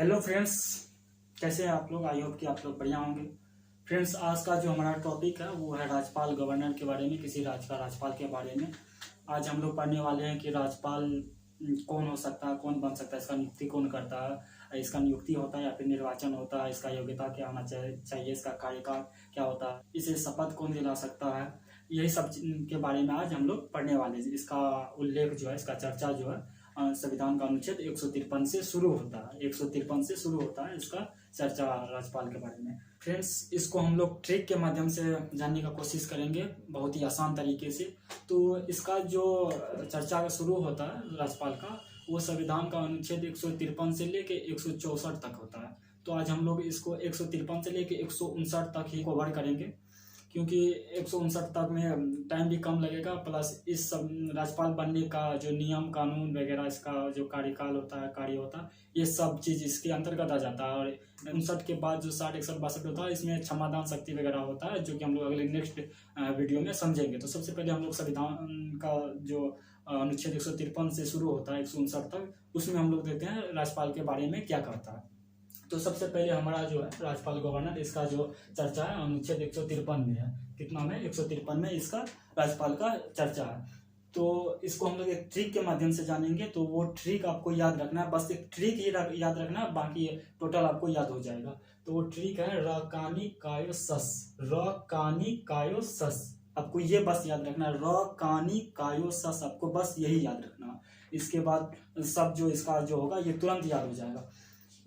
Hello friends, कैसे हैं आप लोग। आई होप कि आप लोग बढ़िया होंगे। फ्रेंड्स, आज का जो हमारा टॉपिक है वो है राज्यपाल गवर्नर के बारे में, किसी राज्य का राज्यपाल के बारे में। आज हम लोग पढ़ने वाले हैं कि राज्यपाल कौन हो सकता है, कौन बन सकता है, इसका नियुक्ति कौन करता है, इसका नियुक्ति होता है या फिर निर्वाचन होता है, इसका योग्यता क्या होना चाहिए, इसका कार्यकाल क्या होता है, इसे शपथ कौन दिला सकता है। यही सब के बारे में आज हम लोग पढ़ने वाले हैं। इसका उल्लेख जो है, इसका चर्चा जो है संविधान का अनुच्छेद 153 से शुरू होता है। 153 से शुरू होता है इसका चर्चा राज्यपाल के बारे में। फ्रेंड्स, इसको हम लोग ट्रिक के माध्यम से जानने का कोशिश करेंगे, बहुत ही आसान तरीके से। तो इसका जो चर्चा का शुरू होता है राज्यपाल का, वो संविधान का अनुच्छेद 153 से लेके 164 तक होता है। तो आज हम लोग इसको 153 से लेके 159 तक ही कवर करेंगे, क्योंकि 159 तक में टाइम भी कम लगेगा, प्लस इस सब राज्यपाल बनने का जो नियम कानून वगैरह, इसका जो कार्यकाल होता है, कार्य होता है, ये सब चीज़ इसके अंतर्गत आ जाता है। और 59 के बाद जो 60, 61, 62 होता है, इसमें क्षमादान शक्ति वगैरह होता है, जो कि हम लोग अगले नेक्स्ट वीडियो में समझेंगे। तो सबसे पहले हम लोग संविधान का जो अनुच्छेद 153 से शुरू होता है 159 तक, उसमें हम लोग देखते हैं राज्यपाल के बारे में क्या करता है। तो सबसे पहले हमारा जो है राज्यपाल गवर्नर, इसका जो चर्चा है अनुच्छेद 153 में है। कितना में? 153 में इसका राज्यपाल का चर्चा है। तो इसको हम लोग एक ट्रिक के माध्यम से जानेंगे। तो वो ट्रिक आपको याद रखना है, बस एक ट्रिक ही याद रखना है, बाकी टोटल आपको याद हो जाएगा। तो वो ट्रिक है र कानी कायो सस। र कानी कायो सस, आपको ये बस याद रखना है। र कानी कायो सस, आपको बस यही याद रखना है। इसके बाद सब जो इसका जो होगा ये तुरंत याद हो जाएगा।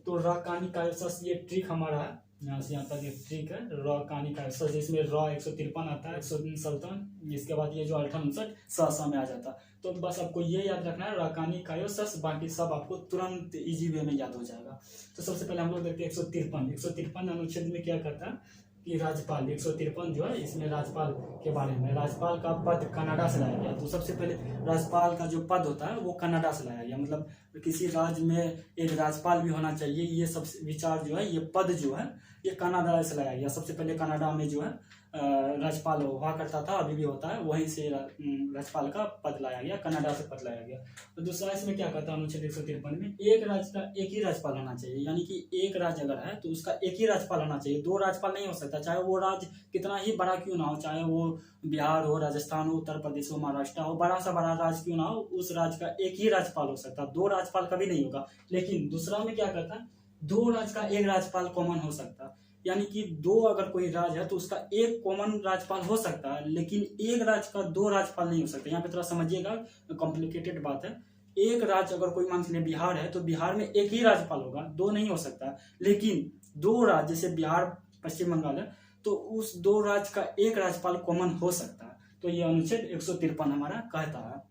तो र कानी कायो सस, ये ट्रिक हमारा है। यहाँ से यहाँ तक एक ट्रिक है, र कानी कायो सस, जिसमें र 153 आता है, 159, इसके बाद ये जो 58 स में आ जाता है। तो बस आपको ये याद रखना है, र कानी कायो सस, बाकी सब आपको तुरंत इजी वे में याद हो जाएगा। तो सबसे पहले हम लोग देखते हैं 153 अनुच्छेद में क्या करता है कि राज्यपाल 153 जो है, इसमें राज्यपाल के बारे में, राज्यपाल का पद कनाडा से लाया गया। तो सबसे पहले राज्यपाल का जो पद होता है वो कनाडा से लाया गया, मतलब किसी राज्य में एक राज्यपाल भी होना चाहिए, ये सब विचार जो है, ये पद जो है, ये कनाडा से लाया गया। सबसे पहले कनाडा में जो है राज्यपाल हुआ करता था, अभी भी होता है, वहीं से राज्यपाल का पद लाया गया, कनाडा से पद लाया गया। तो दूसरा इसमें क्या कहता है अनुच्छेद 153 में, एक राज्य का एक ही राज्यपाल होना चाहिए। यानी कि एक राज्य अगर है तो उसका एक ही राज्यपाल होना चाहिए, दो राज्यपाल नहीं हो सकता, चाहे वो राज्य कितना ही बड़ा क्यों ना हो, चाहे वो बिहार हो, राजस्थान हो, उत्तर प्रदेश हो, महाराष्ट्र हो, बड़ा सा बड़ा राज्य क्यों ना हो, उस राज्य का एक ही राज्यपाल हो सकता है, दो राज्यपाल कभी नहीं होगा। लेकिन दूसरा में क्या करता है, दो राज्य का एक राज्यपाल कॉमन हो सकता है। यानी कि दो अगर कोई राज्य है तो उसका एक कॉमन राज्यपाल हो सकता है, लेकिन एक राज्य का दो राज्यपाल नहीं हो सकता। यहाँ पे थोड़ा समझिएगा, कॉम्प्लिकेटेड बात है। एक राज्य अगर कोई मान लीजिए बिहार है, तो बिहार में एक ही राज्यपाल होगा, दो नहीं हो सकता। लेकिन दो राज्य, जैसे बिहार, पश्चिम बंगाल है, तो उस दो राज्य का एक राज्यपाल कॉमन हो सकता है। तो ये अनुच्छेद 153 हमारा कहता है।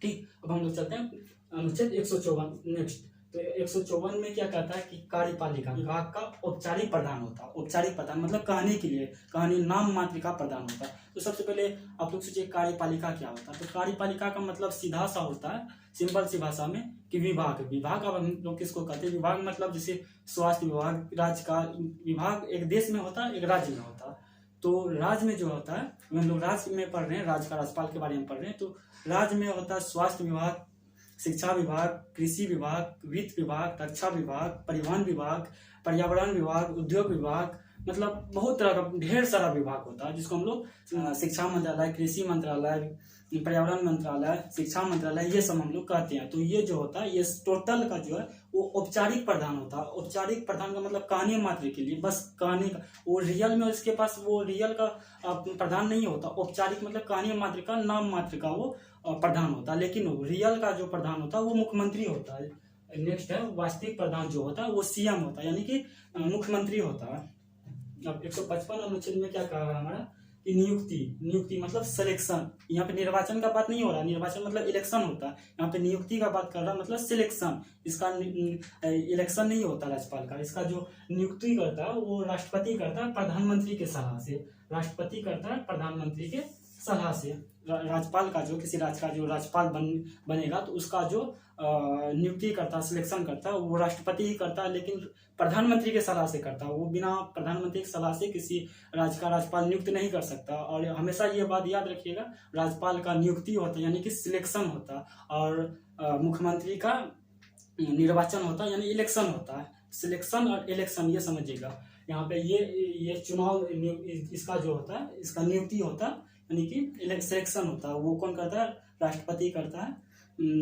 ठीक, अब हम लोग चलते हैं अनुच्छेद 154 नेक्स्ट। तो 154 में क्या कहता है कि कार्यपालिका विभाग का औपचारिक प्रधान होता है। औपचारिक प्रधान मतलब कहने के लिए, कहानी नाम मात्र का प्रधान होता है। तो सबसे पहले आप लोग सोचिए कार्यपालिका क्या होता है। तो कार्यपालिका का मतलब सीधा सा होता है, सिंपल सी भाषा में, कि विभाग। विभाग अब हम लोग किसको कहते हैं, विभाग मतलब जैसे स्वास्थ्य विभाग, राज्य का विभाग एक देश में होता है, एक राज्य में होता है। तो राज्य में जो होता है, हम लोग राज्य में पढ़ रहे हैं, राज्य का राज्यपाल के बारे में पढ़ रहे हैं। तो राज्य में होता है स्वास्थ्य विभाग, शिक्षा विभाग, कृषि विभाग, वित्त विभाग, रक्षा विभाग, परिवहन विभाग, पर्यावरण विभाग, उद्योग विभाग, मतलब बहुत तरह का ढेर सारा विभाग होता है, जिसको हम लोग शिक्षा मंत्रालय, कृषि मंत्रालय, पर्यावरण मंत्रालय, शिक्षा मंत्रालय, ये सब हम लोग कहते हैं। तो ये जो होता है, ये टोटल का जो है वो औपचारिक प्रधान होता है। औपचारिक प्रधान का मतलब कहने मात्र के लिए, बस कहने का, वो रियल में इसके पास वो रियल का प्रधान नहीं होता। औपचारिक मतलब कहने मात्र का, नाम मात्र का वो प्रधान होता है। लेकिन रियल का जो प्रधान होता है वो मुख्यमंत्री होता है। नेक्स्ट है वास्तविक प्रधान जो होता है वो सीएम होता है, यानी कि मुख्यमंत्री होता है। अब 155 अनुच्छेद में क्या कहा है हमारा कि नियुक्ति मतलब सिलेक्शन। यहाँ पे निर्वाचन का बात नहीं हो रहा, निर्वाचन मतलब इलेक्शन होता है, यहाँ पे नियुक्ति का बात कर रहा मतलब सिलेक्शन। इसका इलेक्शन नहीं होता राज्यपाल का, इसका जो नियुक्ति करता है वो राष्ट्रपति करता है प्रधानमंत्री के सलाह से। राष्ट्रपति करता है प्रधानमंत्री के सलाह से। राज्यपाल का जो, किसी राज्य का जो राज्यपाल बनेगा, तो उसका जो नियुक्ति करता है, सिलेक्शन करता है, वो राष्ट्रपति ही करता है, लेकिन प्रधानमंत्री के सलाह से करता है। वो बिना प्रधानमंत्री की सलाह से किसी राज्य का राज्यपाल नियुक्त नहीं कर सकता। और हमेशा ये बात याद रखिएगा, राज्यपाल का नियुक्ति होता है यानी कि सिलेक्शन होता है, और मुख्यमंत्री का निर्वाचन होता है यानी इलेक्शन होता है। सिलेक्शन और इलेक्शन ये समझिएगा। यहाँ पे ये चुनाव इसका जो होता है, इसका नियुक्ति होता है, यानी कि सिलेक्शन होता है, वो कौन करता है? राष्ट्रपति करता है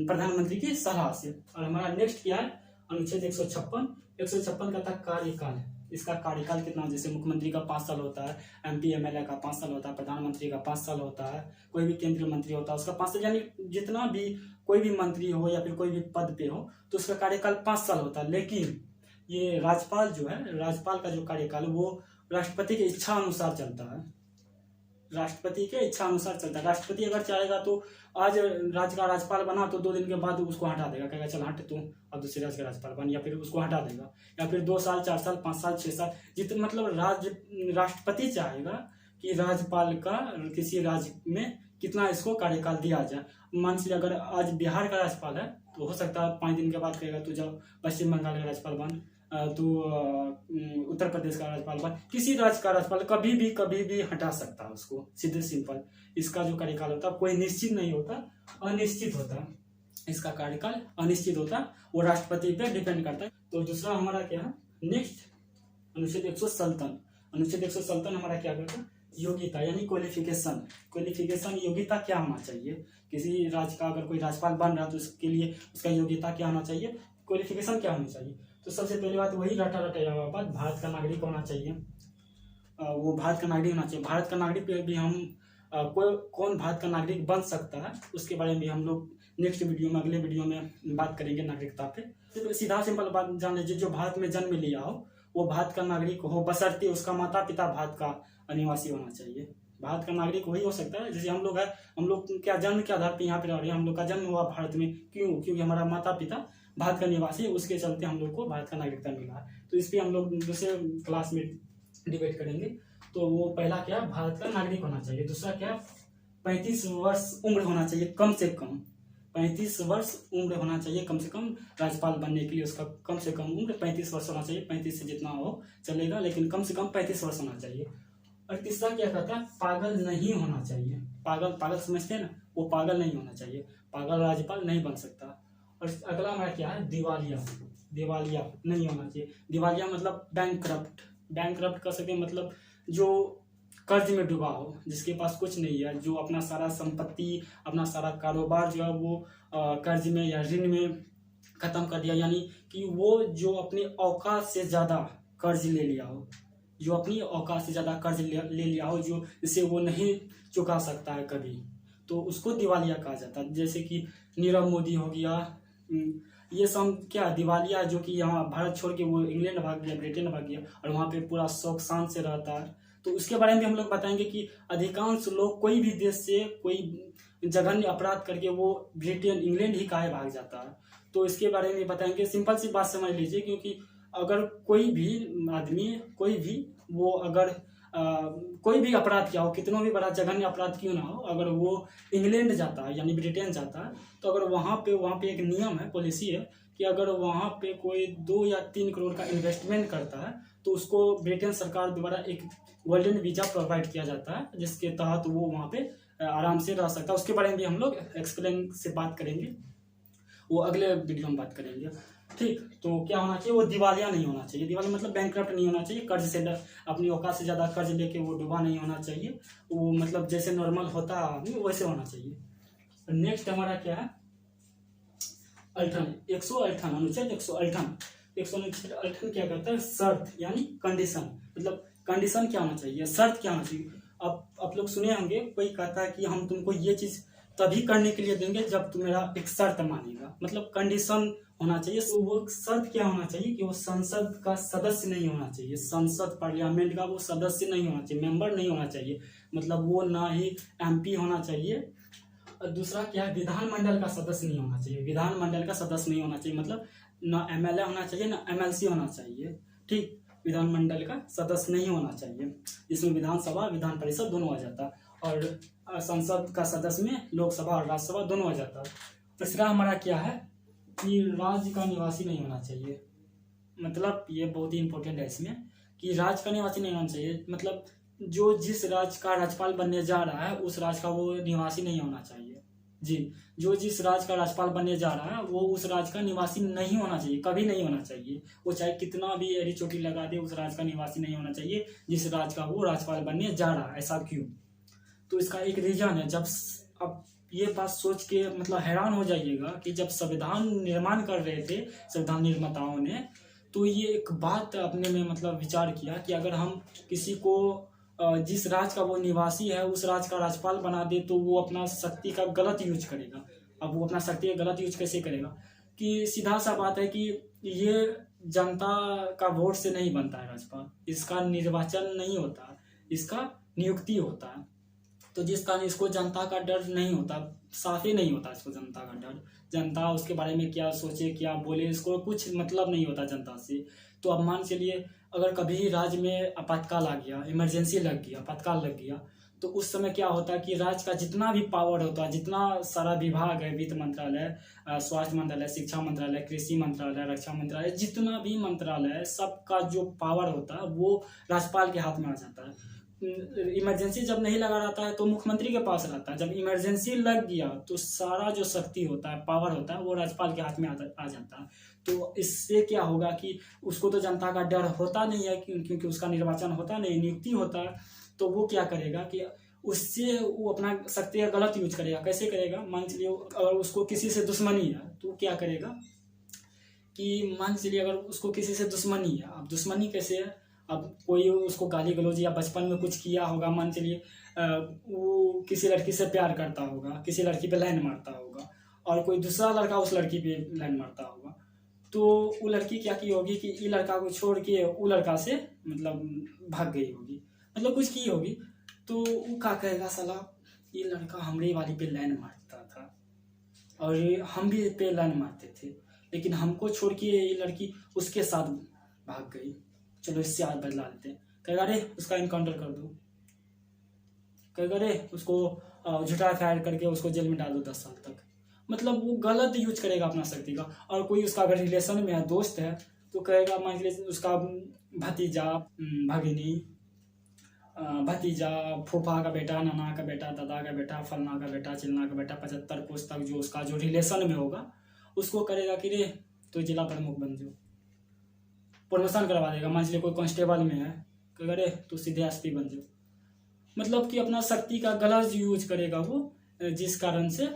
प्रधानमंत्री की सलाह से। और हमारा नेक्स्ट क्या है? अनुच्छेद 156 का था कार्यकाल। इसका कार्यकाल कितना? जैसे मुख्यमंत्री का 5 साल होता है, MP MLA का 5 साल होता है, प्रधानमंत्री का 5 साल होता है, कोई भी केंद्रीय मंत्री होता है उसका 5 साल, यानी जितना भी कोई भी मंत्री हो या फिर कोई भी पद पे हो तो उसका कार्यकाल 5 साल होता है। लेकिन ये राज्यपाल जो है, राज्यपाल का जो कार्यकाल वो राष्ट्रपति की इच्छा अनुसार चलता है। राष्ट्रपति के इच्छा अनुसार चलता है। राष्ट्रपति अगर चाहेगा तो आज राज्य का राज्यपाल बना तो 2 दिन के बाद उसको हटा देगा, कहेगा चल हट तू अब दूसरे राज्य का राज्यपाल बन, या फिर उसको हटा देगा, या फिर 2 साल 4 साल 5 साल 6 साल जितने, मतलब राष्ट्रपति चाहेगा कि राज्यपाल का किसी राज्य में कितना इसको कार्यकाल दिया जाए। मान लीजिए अगर आज बिहार का राज्यपाल है तो हो सकता है 5 दिन के बाद कहेगा तू जाओ पश्चिम बंगाल का राज्यपाल बन, तो उत्तर प्रदेश का राज्यपाल बन, किसी राज्य का राज्यपाल कभी भी हटा सकता है उसको, सीधे सिंपल। इसका जो कार्यकाल होता है कोई निश्चित नहीं होता, अनिश्चित होता है। इसका कार्यकाल अनिश्चित होता है, वो राष्ट्रपति पे डिपेंड करता है। तो दूसरा हमारा क्या है? नेक्स्ट अनुच्छेद 157 हमारा क्या करता है? योग्यता यानी क्वालिफिकेशन। योग्यता क्या होना चाहिए? किसी राज्य का अगर कोई राज्यपाल बन रहा है तो उसके लिए उसका योग्यता क्या होना चाहिए? क्वालिफिकेशन क्या होनी चाहिए? तो सबसे पहली बात वही रटा बात, भारत का नागरिक होना चाहिए। वो भारत का नागरिक होना चाहिए। भारत का नागरिक पे भी हम कौन भारत का नागरिक बन सकता है उसके बारे में भी हम लोग नेक्स्ट वीडियो में, अगले वीडियो में बात करेंगे नागरिकता पे। तो सीधा सिंपल बात जान लीजिए, जो भारत में जन्म लिया हो वो भारत का नागरिक हो, बशर्ते उसका माता पिता भारत का निवासी होना चाहिए। भारत का नागरिक वही हो सकता है। जैसे हम लोग है, हम लोग क्या जन्म के आधार पर यहाँ पे रह रहे हैं, हम लोग का जन्म हुआ भारत में, क्योंकि हमारा माता पिता भारत का निवासी है, उसके चलते हम लोग को भारत का नागरिकता मिला है। तो इस पर हम लोग दूसरे क्लास में डिबेट करेंगे। तो वो पहला क्या, भारत का नागरिक होना चाहिए। दूसरा क्या, 35 वर्ष उम्र होना चाहिए कम से कम। 35 वर्ष उम्र होना चाहिए कम से कम राज्यपाल बनने के लिए। उसका कम से कम उम्र 35 वर्ष होना चाहिए। 35 से जितना हो चलेगा, लेकिन कम से कम 35 वर्ष होना चाहिए। और तीसरा क्या कहता है, पागल नहीं होना चाहिए। पागल समझते हैं ना, वो पागल नहीं होना चाहिए। पागल राज्यपाल नहीं बन सकता। और अगला हमारा क्या है, दिवालिया नहीं होना चाहिए। दिवालिया मतलब बैंक कर सकते हैं, मतलब जो कर्ज में डूबा हो, जिसके पास कुछ नहीं है, जो अपना सारा संपत्ति, अपना सारा कारोबार जो है वो कर्ज में या ऋण में खत्म कर दिया, यानी कि वो जो अपनी औकात से ज्यादा कर्ज ले लिया हो, जो अपनी औकात से ज्यादा कर्ज ले लिया हो, जो जिसे वो नहीं चुका सकता है कभी, तो उसको दिवालिया कहा जाता है। जैसे कि नीरव मोदी हो गया, ये सब क्या दिवालिया, जो कि यहाँ भारत छोड़ के वो इंग्लैंड भाग गया, ब्रिटेन भाग गया और वहाँ पे पूरा शौक शान से रहता है। तो उसके बारे में हम लोग बताएंगे कि अधिकांश लोग कोई भी देश से कोई जघन्य अपराध करके वो ब्रिटेन इंग्लैंड ही काहे भाग जाता है। तो इसके बारे में बताएंगे। सिंपल सी बात समझ लीजिए, क्योंकि अगर कोई भी आदमी, कोई भी वो अगर कोई भी अपराध किया हो, कितना भी बड़ा जघन्य अपराध क्यों ना हो, अगर वो इंग्लैंड जाता है यानी ब्रिटेन जाता है, तो अगर वहाँ पे एक नियम है, पॉलिसी है कि अगर वहाँ पे कोई 2 या 3 करोड़ का इन्वेस्टमेंट करता है तो उसको ब्रिटेन सरकार द्वारा एक गोल्डन वीजा प्रोवाइड किया जाता है, जिसके तहत वो वहाँ पे आराम से रह सकता है। उसके बारे में भी हम लोग एक्सप्लेन से बात करेंगे, वो अगले वीडियो में बात करेंगे। ठीक, तो क्या होना चाहिए, वो दिवालिया नहीं होना चाहिए। दिवालिया मतलब बैंकक्रप्ट नहीं होना चाहिए, कर्ज से अपनी औकात से ज्यादा कर्ज लेके वो डूबा नहीं होना चाहिए। वो मतलब जैसे नॉर्मल होता है वैसे होना चाहिए। नेक्स्ट हमारा क्या है, 158 अनुच्छेद 158 क्या कहता है, शर्त यानी कंडीशन। मतलब कंडीशन क्या होना चाहिए, शर्त क्या होना चाहिए। अब आप लोग सुने होंगे, कोई कहता है कि हम तुमको ये चीज तभी करने के लिए देंगे जब तुम मेरा एक शर्त मानेगा, मतलब कंडीशन होना चाहिए। तो वो शर्त क्या होना चाहिए कि वो संसद का सदस्य नहीं होना चाहिए, संसद पार्लियामेंट का वो सदस्य नहीं होना चाहिए, मेंबर नहीं होना चाहिए, मतलब वो ना ही MP होना चाहिए। और दूसरा क्या है, विधानमंडल का सदस्य नहीं होना चाहिए। विधानमंडल का सदस्य नहीं होना चाहिए मतलब ना MLA होना चाहिए ना MLC होना चाहिए। ठीक, विधानमंडल का सदस्य नहीं होना चाहिए, जिसमें विधानसभा विधान परिषद दोनों आ जाता, और संसद का सदस्य में लोकसभा और राज्यसभा दोनों आ जाता। तीसरा हमारा क्या है कि राज्य का निवासी नहीं होना चाहिए। मतलब ये बहुत ही इंपॉर्टेंट है इसमें कि राज्य का निवासी नहीं होना चाहिए, मतलब जो जिस राज्य का राज्यपाल बनने जा रहा है उस राज्य का वो निवासी नहीं होना चाहिए। जी, जो जिस राज्य का राज्यपाल बनने जा रहा है वो उस राज्य का निवासी नहीं होना चाहिए, कभी नहीं होना चाहिए। वो चाहे कितना भी एड़ी चोटी लगा दे, उस राज्य का निवासी नहीं होना चाहिए जिस राज्य का वो राज्यपाल बनने जा रहा है। ऐसा क्यों? तो इसका एक रीजन है। अब ये बात सोच के मतलब हैरान हो जाइएगा कि जब संविधान निर्माण कर रहे थे संविधान निर्माताओं ने, तो ये एक बात अपने में मतलब विचार किया कि अगर हम किसी को जिस राज्य का वो निवासी है उस राज्य का राज्यपाल बना दे तो वो अपना शक्ति का गलत यूज करेगा। अब वो अपना शक्ति का गलत यूज कैसे करेगा? कि सीधा सा बात है कि ये जनता का वोट से नहीं बनता है राज्यपाल, इसका निर्वाचन नहीं होता, इसका नियुक्ति होता है। तो जिस कारण इसको जनता का डर नहीं होता, साफ ही नहीं होता इसको जनता का डर। जनता उसके बारे में क्या सोचे क्या बोले, इसको कुछ मतलब नहीं होता जनता से। तो अब मान चलिए अगर कभी राज्य में आपातकाल आ गया, इमरजेंसी लग गया, आपातकाल लग गया, तो उस समय क्या होता है कि राज्य का जितना भी पावर होता है, जितना सारा विभाग है, वित्त मंत्रालय, स्वास्थ्य मंत्रालय, शिक्षा मंत्रालय, कृषि मंत्रालय, रक्षा मंत्रालय, जितना भी मंत्रालय है सबका जो पावर होता है वो राज्यपाल के हाथ में आ जाता है। इमरजेंसी जब नहीं लगा रहता है तो मुख्यमंत्री के पास रहता है, जब इमरजेंसी लग गया तो सारा जो शक्ति होता है, पावर होता है, वो राज्यपाल के हाथ में आ जाता है। तो इससे क्या होगा कि उसको तो जनता का डर होता नहीं है क्योंकि उसका निर्वाचन होता नहीं, नियुक्ति होता है। तो वो क्या करेगा कि उससे वो अपना शक्ति का गलत यूज करेगा। कैसे करेगा? मान चलिए अगर उसको किसी से दुश्मनी है तो क्या करेगा कि मान चलिए अगर उसको किसी से दुश्मनी है, अब दुश्मनी कैसे है? अब कोई उसको गाली गलौज या बचपन में कुछ किया होगा, मान चलिए वो किसी लड़की से प्यार करता होगा, किसी लड़की पे लाइन मारता होगा और कोई दूसरा लड़का उस लड़की पे लाइन मारता होगा, तो वो लड़की क्या की होगी कि ये लड़का को छोड़ के वो लड़का से मतलब भाग गई होगी, मतलब कुछ की होगी। तो वो क्या कहेगा, साला ये लड़का हमरे वाली पे लाइन मारता था और हम भी पे लाइन मारते थे, लेकिन हमको छोड़ के ये लड़की उसके साथ भाग गई, चलो इससे आज बदला लेते हैं। कहेगा अरे उसका इनकाउंटर कर दो, कहेगा अरे उसको झूठा फायर करके उसको जेल में डाल दो 10 साल तक। मतलब वो गलत यूज करेगा अपना शक्ति का। और कोई उसका अगर रिलेशन में है, दोस्त है, तो कहेगा मान लीजिए उसका भतीजा, भगिनी, भतीजा, फूफा का बेटा, नाना का बेटा, दादा का बेटा, फलना का बेटा, चिलना का बेटा, 75 कोस तक जो उसका जो रिलेशन में होगा उसको करेगा कि रे तो जिला प्रमुख बन जाओ, प्रमोशन करवा देगा। मान लीजिए कोई कांस्टेबल में है, कहेगा रे तो सीधे एसपी बन जाओ। मतलब कि अपना शक्ति का गलत यूज करेगा वो, जिस कारण से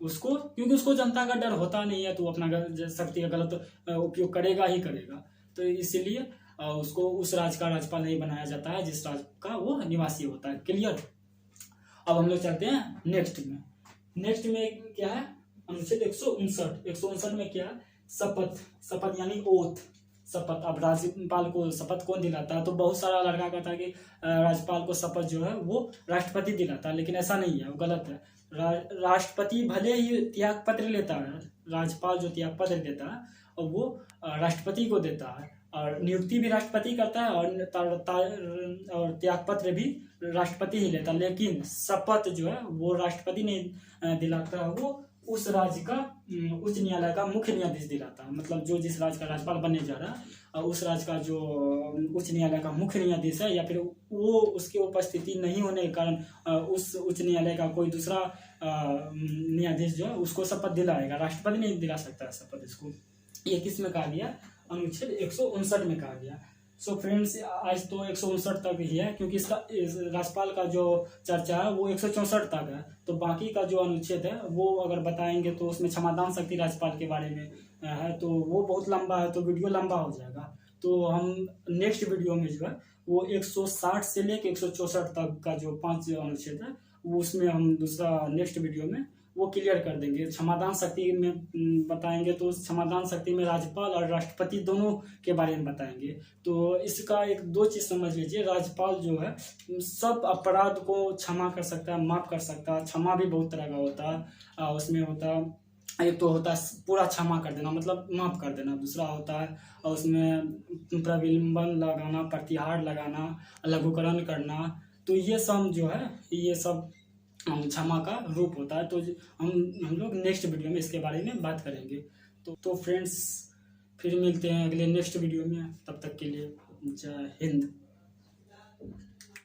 उसको, क्योंकि उसको जनता का डर होता नहीं है तो वो अपना शक्ति का गलत उपयोग करेगा ही करेगा। तो इसीलिए उसको उस राज्य का राज्यपाल नहीं बनाया जाता है जिस राज्य का वो निवासी होता है। क्लियर? अब हम लोग चलते हैं नेक्स्ट में। नेक्स्ट में क्या है? अनुच्छेद 159 में क्या है? शपथ यानी ओथ, शपथ। अब राज्यपाल को शपथ कौन दिलाता है? तो बहुत सारा लड़का कहता है कि राज्यपाल को शपथ जो है वो राष्ट्रपति दिलाता है, लेकिन ऐसा नहीं है, वो गलत है। राष्ट्रपति भले ही त्याग पत्र लेता है, राज्यपाल जो त्याग पत्र देता है और वो राष्ट्रपति को देता है, और नियुक्ति भी राष्ट्रपति करता है और त्याग पत्र भी राष्ट्रपति ही लेता है, लेकिन शपथ जो है वो राष्ट्रपति नहीं दिलाता है, वो उस राज्य का उच्च न्यायालय का मुख्य न्यायाधीश दिलाता है। मतलब जो जिस राज्य का राज्यपाल बनने जा रहा है उस राज्य का जो उच्च न्यायालय का मुख्य न्यायाधीश है, या फिर वो उसकी उपस्थिति नहीं होने के कारण उस उच्च न्यायालय का कोई दूसरा न्यायाधीश जो है उसको शपथ दिलाएगा, राष्ट्रपति नहीं दिला सकता है शपथ इसको। ये किस में कहा गया? अनुच्छेद 159 में कहा गया। सो फ्रेंड्स, आज तो 159 तक ही है, क्योंकि इसका राज्यपाल का जो चर्चा है वो 164 तक है। तो बाकी का जो अनुच्छेद है वो अगर बताएंगे तो उसमें क्षमादान शक्ति राज्यपाल के बारे में है, तो वो बहुत लंबा है, तो वीडियो लंबा हो जाएगा। तो हम नेक्स्ट वीडियो में जो है वो 160 से लेकर 164 तक का जो 5 अनुच्छेद है वो उसमें हम दूसरा नेक्स्ट वीडियो में वो क्लियर कर देंगे। क्षमादान शक्ति में बताएंगे तो क्षमादान शक्ति में राज्यपाल और राष्ट्रपति दोनों के बारे में बताएंगे। तो इसका एक दो चीज समझ लीजिए, राज्यपाल जो है सब अपराध को क्षमा कर सकता है, माफ कर सकता है। क्षमा भी बहुत तरह का होता है, उसमें होता है एक तो होता है पूरा क्षमा कर देना, मतलब माफ कर देना। दूसरा होता है उसमें प्रविलंबन लगाना, प्रतिहार लगाना, लघुकरण करना। तो ये सब जो है ये सब क्षमा का रूप होता है। तो हम लोग नेक्स्ट वीडियो में इसके बारे में बात करेंगे। तो फ्रेंड्स फिर मिलते हैं अगले नेक्स्ट वीडियो में, तब तक के लिए जय हिंद।